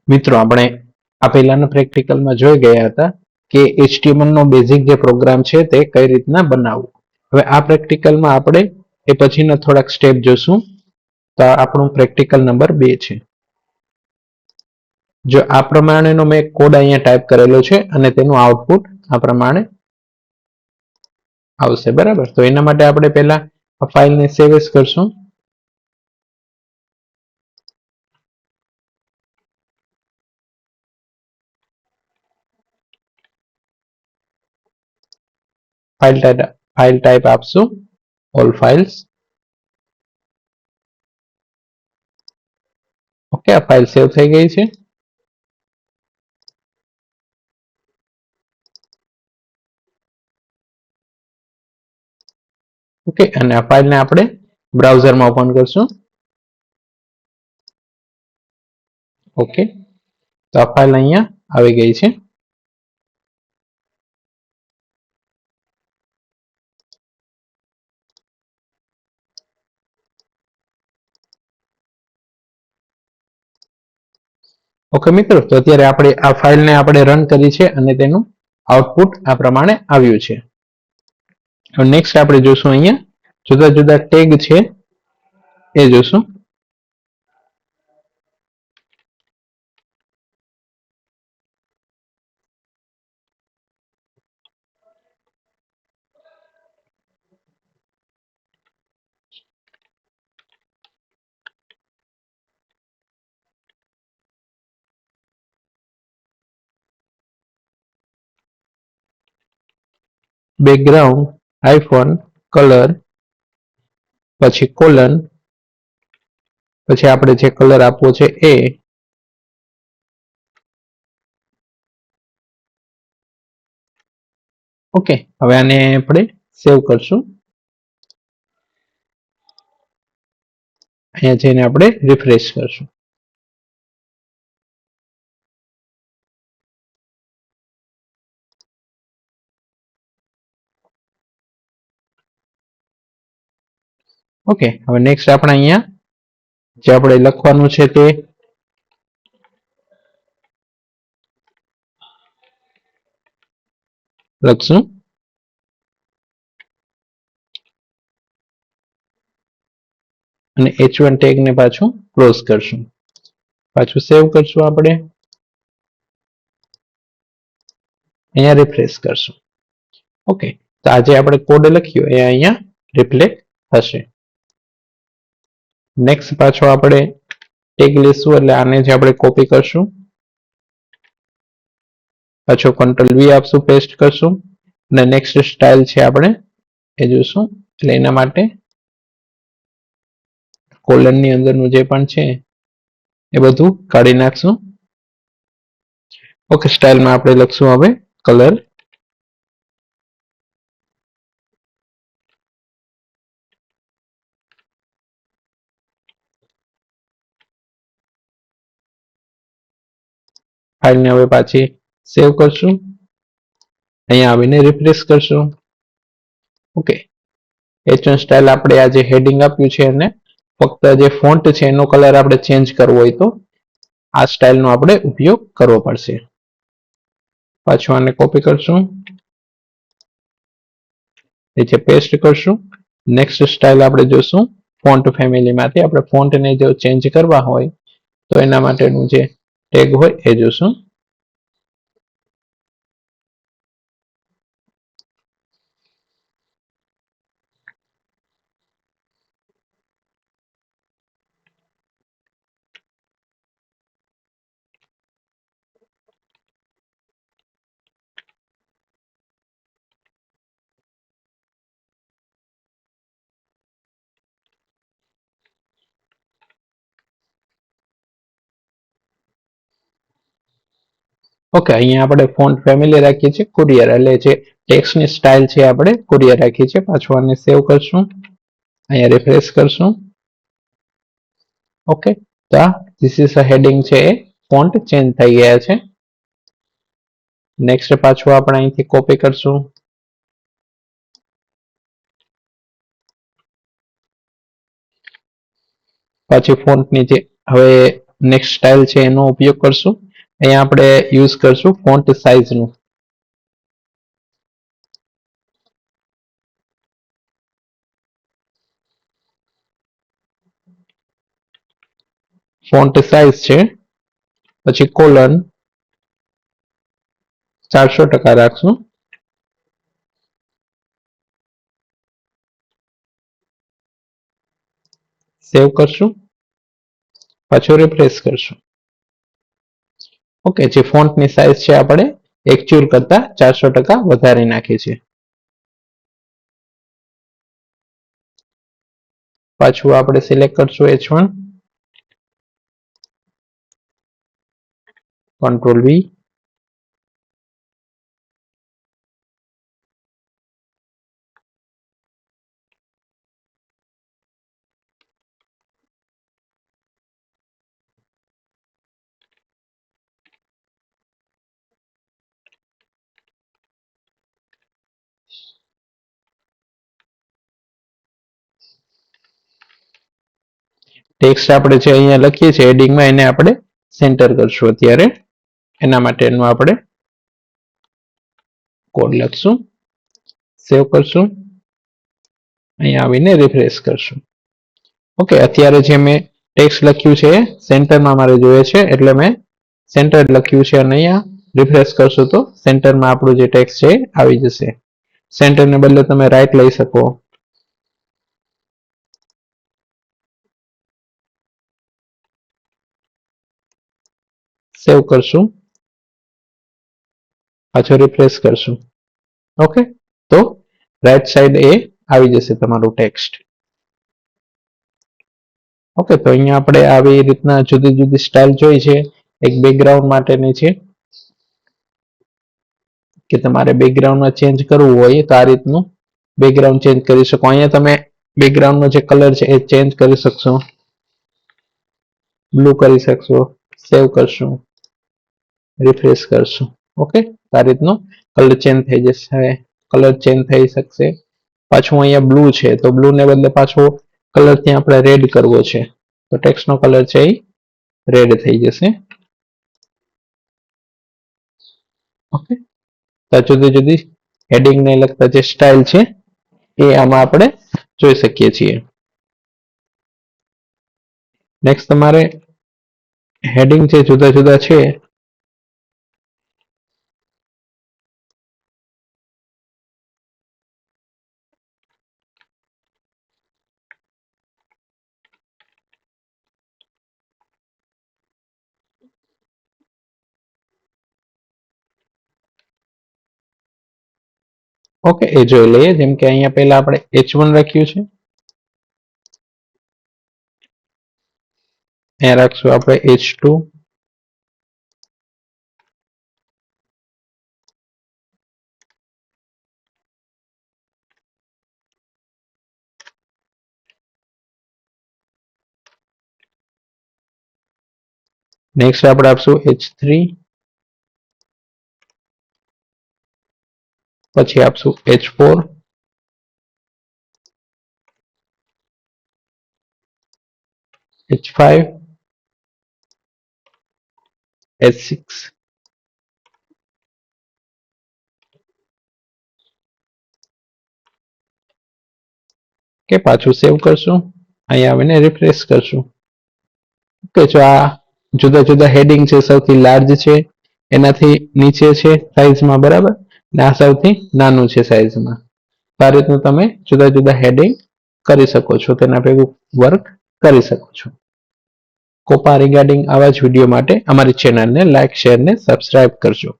મિત્રો આપણે આ પહેલાના પ્રેક્ટિકલમાં જોઈ ગયા હતા કે HTML નો બેઝિક જે પ્રોગ્રામ છે તે કઈ રીતના બનાવવું. હવે આ પ્રેક્ટિકલમાં આપણે એ પછીના થોડાક સ્ટેપ જોશું. તો આપણું પ્રેક્ટિકલ નંબર 2 છે. જો આ પ્રમાણેનો મેં કોડ અહીંયા ટાઈપ કરેલો છે અને તેનું આઉટપુટ આ પ્રમાણે આવશે. બરાબર, તો એના માટે આપણે પહેલા આ ફાઇલને સેવ એઝ કરશું. ફાઇલ ટાઈપ આપશું ઓલ ફાઇલ્સ. ઓકે, આ ફાઇલ સેવ થઈ ગઈ છે. ઓકે, અને આ ફાઇલને આપણે બ્રાઉઝરમાં ઓપન કરશું. ઓકે, તો આ ફાઇલ અહીંયા આવી ગઈ છે. ઓકે મિત્રો, તો અત્યારે આપણે આ ફાઇલને આપણે રન કરી છે અને તેનું આઉટપુટ આ પ્રમાણે આવ્યું છે. હવે નેક્સ્ટ આપણે જોશું અહીંયા જુદા જુદા ટેગ છે એ જોશું. બેકગ્રાઉન્ડ, આઈફોન, કલર, પછી કોલન, પછી આપણે જે કલર આપવો છે એ, ઓકે. હવે આને આપણે સેવ કરશું. અહીંયા જઈને આપણે રિફ્રેશ કરશું. ઓકે, હવે નેક્સ્ટ આપણે અહીંયા જે આપણે લખવાનું છે તે લખશું. અને h1 ટેગ ને પાછું ક્લોઝ કરશું. પાછું સેવ કરશું. આપણે અહીંયા રિફ્રેશ કરશું. ઓકે, તો આજે આપણે કોડ લખ્યો એ અહીંયા રિફ્લેક્ટ થશે. નેક્સ્ટ પાછો આપણે ટેગ લેશું એટલે આને જ આપણે કોપી કરશું. પાછો Ctrl V આપશું, પેસ્ટ કરશું અને નેક્સ્ટ સ્ટાઇલ છે આપણે એ જોશું. એટલે એના માટે કોલન ની અંદરનું જે પણ છે એ બધું કાઢી નાખશું. ઓકે, સ્ટાઇલમાં આપણે લખશું હવે કલર. ફાઇલને હવે પાછી સેવ કરશું. અહીંયા આવીને રિફ્રેશ કરશું. ઓકે, H1 સ્ટાઇલ આપણે આ જે હેડિંગ આપ્યું છે એને ફક્ત જે ફોન્ટ છે એનો કલર આપણે ચેન્જ કરવો હોય તો આ સ્ટાઇલનો આપણે ઉપયોગ કરવો પડશે. પાછું આને કોપી કરશું, નીચે પેસ્ટ કરશું. નેક્સ્ટ સ્ટાઇલ આપણે જોશું ફોન્ટ ફેમિલીમાંથી. આપણે ફોન્ટને જો ચેન્જ કરવા હોય તો એના માટેનું જે ટેગ હોય એ જોશું. ઓકે, અહીંયા આપણે ફોન્ટ ફેમિલી રાખીએ છીએ કુરિયર, એટલે જે ટેક્સ્ટની સ્ટાઇલ છે આપણે કુરિયર રાખીએ છીએ. પાછું આને સેવ કરશું, અહીંયા રિફ્રેશ કરશું. ઓકે, તો આ ધીસ ઇઝ અ હેડિંગ છે એ ફોન્ટ ચેન્જ થઈ ગયા છે. નેક્સ્ટ પાછું આપણે અહીંથી કોપી કરશું. પછી ફોન્ટ નીચે હવે નેક્સ્ટ સ્ટાઇલ છે એનો ઉપયોગ કરશું. અહીંયા આપણે યુઝ કરશું ફોન્ટ સાઇઝનું. ફોન્ટ સાઇઝ છે પછી કોલન 400% રાખશું. સેવ કરશું, પાછું રિફ્રેશ કરશું. ઓકે, જે ફોન્ટની સાઇઝ છે આપણે એકચ્યુઅલ કરતા 400% વધારી નાખી છે. પાછું આપણે સિલેક્ટ કરશું H1, Ctrl V, ટેક્સ્ટ આપણે જે અહીંયા લખીએ છીએ હેડિંગમાં એને આપણે સેન્ટર કરશું. અત્યારે એના માટેનું આપણે કોડ લખશું, સેવ કરશું, અહીંયા આવીને રિફ્રેશ કરશું. ઓકે, અત્યારે જે મેં ટેક્સ્ટ લખ્યું છે સેન્ટરમાં મારે જોઈએ છે એટલે મેં સેન્ટર લખ્યું છે અને અહીંયા રિફ્રેશ કરશું તો સેન્ટરમાં આપણું જે ટેક્સ્ટ છે આવી જશે. સેન્ટરને બદલે તમે રાઈટ લઈ શકો. સેવ કરશું, પાછો રિફ્રેશ કરશું. ઓકે, તો રાઈટ સાઈડ એ આવી જશે તમારું ટેક્સ્ટ. ઓકે, તો અહીંયા આપણે આવી રીતના જુદી જુદી સ્ટાઇલ જોઈ છે. એક બેકગ્રાઉન્ડ માટેની છે કે તમારે બેકગ્રાઉન્ડમાં ચેન્જ કરવું હોય તો આ રીતનું બેકગ્રાઉન્ડ ચેન્જ કરી શકો. અહીંયા તમે બેકગ્રાઉન્ડનો જે કલર છે એ ચેન્જ કરી શકશો, બ્લુ કરી શકશો. સેવ કરશું, રિફ્રેશ કરશું. ઓકે, આ રીતનો કલર ચેન્જ થઈ જશે, કલર ચેન્જ થઈ શકશે. પાછું અહીંયા બ્લુ છે તો બ્લુ ને બદલે પાછો કલર ત્યાં આપણે રેડ કરવો છે તો ટેક્સ્ટનો કલર છે એ રેડ થઈ જશે. ઓકે, તો જુદી જુદી હેડિંગને લગતા જે સ્ટાઇલ છે એ આમાં આપણે જોઈ શકીએ છીએ. નેક્સ્ટ તમારે હેડિંગ જે જુદા જુદા છે ઓકે એ જોઈ લઈએ. જેમ કે અહીંયા પહેલા આપણે H1 રાખ્યું છે, અહીંયા રાખશું આપણે H2, નેક્સ્ટ આપણે આપશું H3, પછી આપશું H4, H5, H6, કે પાછું સેવ કરશું, અહીંયા આવીને રિફ્રેશ કરશું. ઓકે, જો આ જુદા જુદા હેડિંગ છે સૌથી લાર્જ છે એનાથી નીચે છે સાઈઝમાં, બરાબર, ને આ સૌથી નાનું છે સાઈઝમાં. આ રીતનું તમે જુદા જુદા હેડિંગ કરી શકો છો, તેના ભેગું વર્ક કરી શકો છો. કોપા રિગાર્ડિંગ આવા જ વિડીયો માટે અમારી ચેનલને લાઈક, શેર ને સબસ્ક્રાઇબ કરજો.